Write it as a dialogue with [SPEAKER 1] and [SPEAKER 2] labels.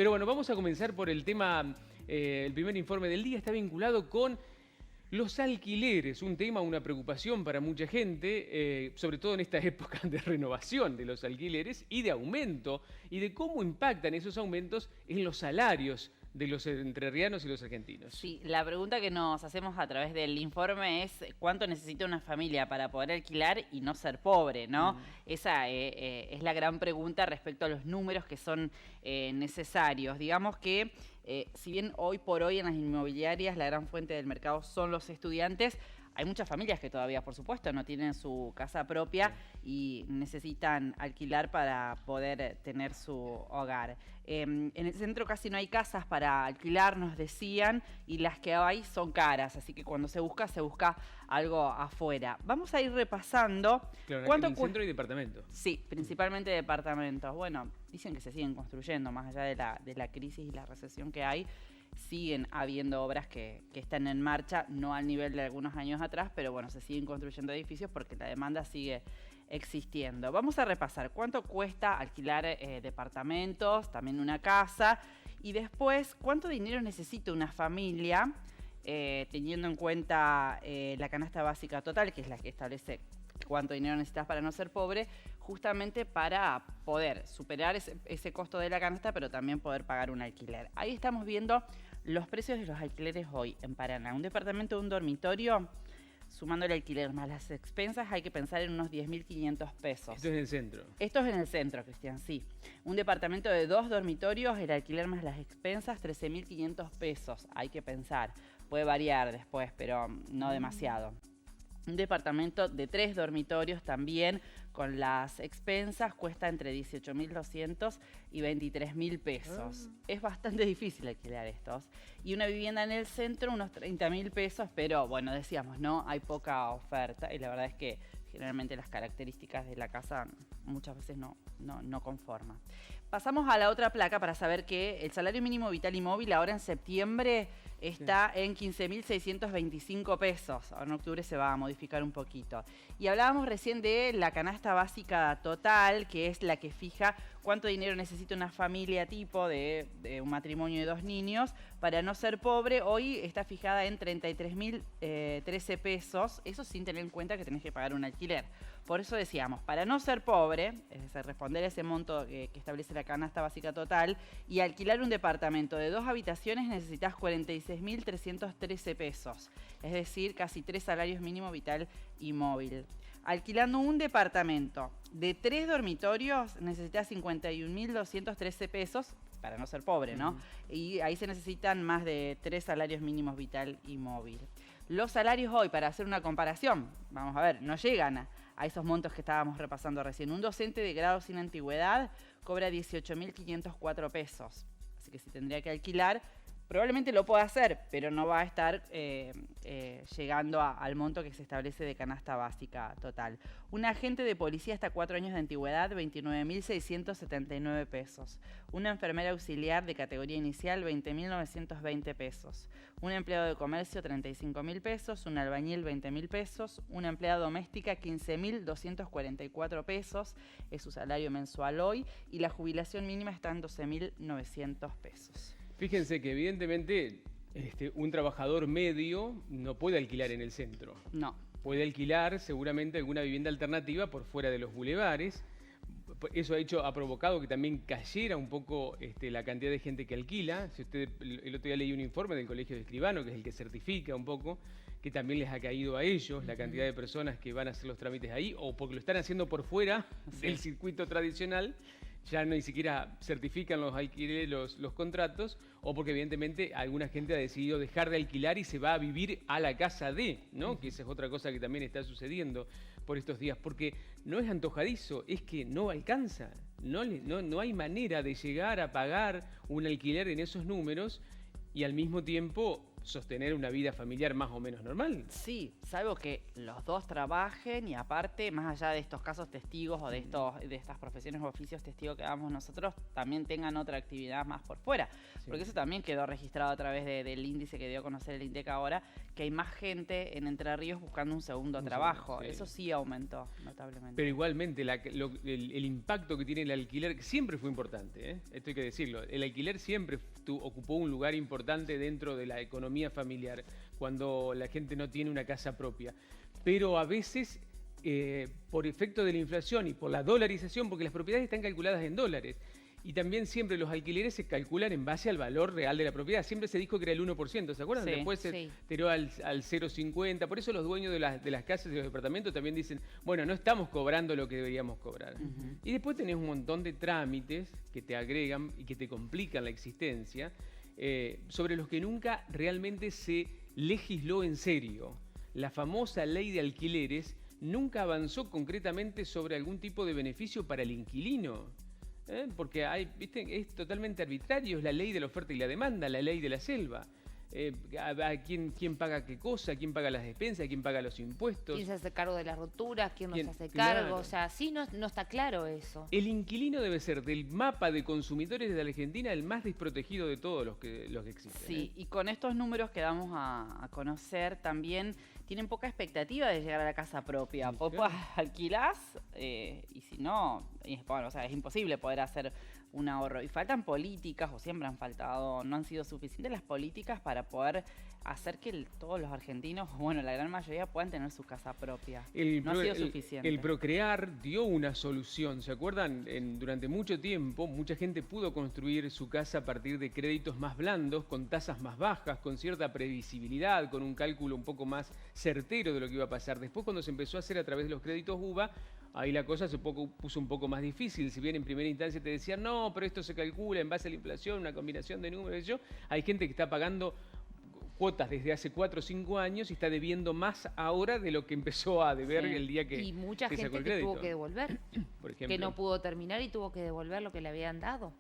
[SPEAKER 1] Pero bueno, vamos a comenzar por el tema, el primer informe del día está vinculado con los alquileres, un tema, una preocupación para mucha gente, sobre todo en esta época de renovación de los alquileres y de aumento, y de cómo impactan esos aumentos en los salarios de los entrerrianos y los argentinos.
[SPEAKER 2] Sí, la pregunta que nos hacemos a través del informe es cuánto necesita una familia para poder alquilar y no ser pobre, ¿no? Esa es la gran pregunta respecto a los números que son necesarios. Digamos que si bien hoy por hoy en las inmobiliarias la gran fuente del mercado son los estudiantes, hay muchas familias que todavía, por supuesto, no tienen su casa propia y necesitan alquilar para poder tener su hogar. En el centro casi no hay casas para alquilar, nos decían, y las que hay son caras, así que cuando se busca algo afuera. Vamos a ir repasando.
[SPEAKER 1] Claro,
[SPEAKER 2] ¿Cuánto
[SPEAKER 1] en el centro y departamentos.
[SPEAKER 2] Sí, principalmente departamentos. Bueno, dicen que se siguen construyendo, más allá de la crisis y la recesión que hay. Siguen habiendo obras que están en marcha, no al nivel de algunos años atrás, pero bueno, se siguen construyendo edificios porque la demanda sigue existiendo. Vamos a repasar cuánto cuesta alquilar departamentos, también una casa, y después cuánto dinero necesita una familia, teniendo en cuenta la canasta básica total, que es la que establece cuánto dinero necesitas para no ser pobre, justamente para poder superar ese costo de la canasta, pero también poder pagar un alquiler. Ahí estamos viendo los precios de los alquileres hoy en Paraná. Un departamento de un dormitorio, sumando el alquiler más las expensas, hay que pensar en unos 10.500 pesos.
[SPEAKER 1] Esto es en el centro.
[SPEAKER 2] Esto es en el centro, Cristian, sí. Un departamento de 2 dormitorios, el alquiler más las expensas, 13.500 pesos. Hay que pensar. Puede variar después, pero no demasiado. Un departamento de 3 dormitorios también, con las expensas, cuesta entre 18.200 y 23.000 pesos. Es bastante difícil alquilar estos. Y una vivienda en el centro, unos 30.000 pesos, pero bueno, decíamos, ¿no? Hay poca oferta y la verdad es que generalmente las características de la casa muchas veces no conforman. Pasamos a la otra placa para saber que el salario mínimo vital y móvil ahora en septiembre está en 15.625 pesos. Ahora en octubre se va a modificar un poquito. Y hablábamos recién de la canasta básica total, que es la que fija cuánto dinero necesita una familia tipo de un matrimonio de 2 niños para no ser pobre. Hoy está fijada en 33.013 pesos, eso sin tener en cuenta que tenés que pagar un alquiler. Por eso decíamos, para no ser pobre, es decir, responder a ese monto que establece la canasta básica total, y alquilar un departamento de 2 habitaciones necesitas 46.313 pesos, es decir, casi 3 salarios mínimo vital y móvil. Alquilando un departamento de 3 dormitorios necesitas 51.213 pesos, para no ser pobre, ¿no? Y ahí se necesitan más de 3 salarios mínimos vital y móvil. Los salarios hoy, para hacer una comparación, vamos a ver, no llegan a esos montos que estábamos repasando recién. Un docente de grado sin antigüedad cobra 18.504 pesos. Así que si tendría que alquilar, probablemente lo pueda hacer, pero no va a estar llegando al monto que se establece de canasta básica total. Un agente de policía hasta 4 años de antigüedad, 29.679 pesos. Una enfermera auxiliar de categoría inicial, 20.920 pesos. Un empleado de comercio, 35.000 pesos. Un albañil, 20.000 pesos. Una empleada doméstica, 15.244 pesos. Es su salario mensual hoy. Y la jubilación mínima está en 12.900 pesos.
[SPEAKER 1] Fíjense que evidentemente un trabajador medio no puede alquilar en el centro.
[SPEAKER 2] No.
[SPEAKER 1] Puede alquilar seguramente alguna vivienda alternativa por fuera de los bulevares. Eso ha provocado que también cayera un poco la cantidad de gente que alquila. Si usted, el otro día leí un informe del Colegio de Escribanos, que es el que certifica un poco, que también les ha caído a ellos la cantidad de personas que van a hacer los trámites ahí, o porque lo están haciendo por fuera del circuito tradicional. Ya ni siquiera certifican los alquileres, los contratos, o porque evidentemente alguna gente ha decidido dejar de alquilar y se va a vivir a la casa de, ¿no? Que esa es otra cosa que también está sucediendo por estos días, porque no es antojadizo, es que no alcanza, no hay manera de llegar a pagar un alquiler en esos números y al mismo tiempo sostener una vida familiar más o menos normal.
[SPEAKER 2] Sí, salvo que los dos trabajen y aparte, más allá de estos casos testigos o de estas profesiones o oficios testigos que damos nosotros, también tengan otra actividad más por fuera.
[SPEAKER 1] Sí.
[SPEAKER 2] Porque eso también quedó registrado a través del índice que dio a conocer el INDEC ahora, que hay más gente en Entre Ríos buscando un segundo trabajo.
[SPEAKER 1] Sí.
[SPEAKER 2] Eso sí aumentó notablemente.
[SPEAKER 1] Pero igualmente el impacto que tiene el alquiler, que siempre fue importante, esto hay que decirlo, el alquiler siempre ocupó un lugar importante dentro de la economía familiar, cuando la gente no tiene una casa propia. Pero a veces, por efecto de la inflación y por la dolarización, porque las propiedades están calculadas en dólares, y también siempre los alquileres se calculan en base al valor real de la propiedad. Siempre se dijo que era el 1%, ¿se acuerdan?
[SPEAKER 2] Sí,
[SPEAKER 1] Después se tiró al 0,50. Por eso los dueños de las casas y de los departamentos también dicen, bueno, no estamos cobrando lo que deberíamos cobrar. Y después tenés un montón de trámites que te agregan y que te complican la existencia, sobre los que nunca realmente se legisló en serio. La famosa ley de alquileres nunca avanzó concretamente sobre algún tipo de beneficio para el inquilino. Porque ¿viste? Es totalmente arbitrario, es la ley de la oferta y la demanda, la ley de la selva. ¿Quién paga qué cosa? ¿Quién paga las despensas? ¿Quién paga los impuestos?
[SPEAKER 3] ¿Quién se hace cargo de las roturas? ¿Quién no se hace cargo? O sea, sí, no está claro eso.
[SPEAKER 1] El inquilino debe ser del mapa de consumidores de la Argentina el más desprotegido de todos los que existen.
[SPEAKER 2] Sí, y con estos números que damos a conocer también tienen poca expectativa de llegar a la casa propia. Vos alquilás y si no, bueno, o sea, es imposible poder hacer un ahorro. Y faltan políticas, o siempre han faltado, no han sido suficientes las políticas para poder hacer que todos los argentinos, bueno, la gran mayoría puedan tener su casa propia. No ha sido suficiente.
[SPEAKER 1] El Procrear dio una solución, ¿se acuerdan? Durante mucho tiempo, mucha gente pudo construir su casa a partir de créditos más blandos, con tasas más bajas, con cierta previsibilidad, con un cálculo un poco más certero de lo que iba a pasar. Después, cuando se empezó a hacer a través de los créditos UBA, ahí la cosa se puso un poco más difícil. Si bien en primera instancia te decían, no, pero esto se calcula en base a la inflación, una combinación de números, hay gente que está pagando cuotas desde hace 4 o 5 años y está debiendo más ahora de lo que empezó a deber el día que
[SPEAKER 3] y mucha
[SPEAKER 1] que sacó
[SPEAKER 3] gente
[SPEAKER 1] el
[SPEAKER 3] que
[SPEAKER 1] crédito.
[SPEAKER 3] tuvo que devolver,
[SPEAKER 1] Por ejemplo,
[SPEAKER 3] que no pudo terminar y tuvo que devolver lo que le habían dado.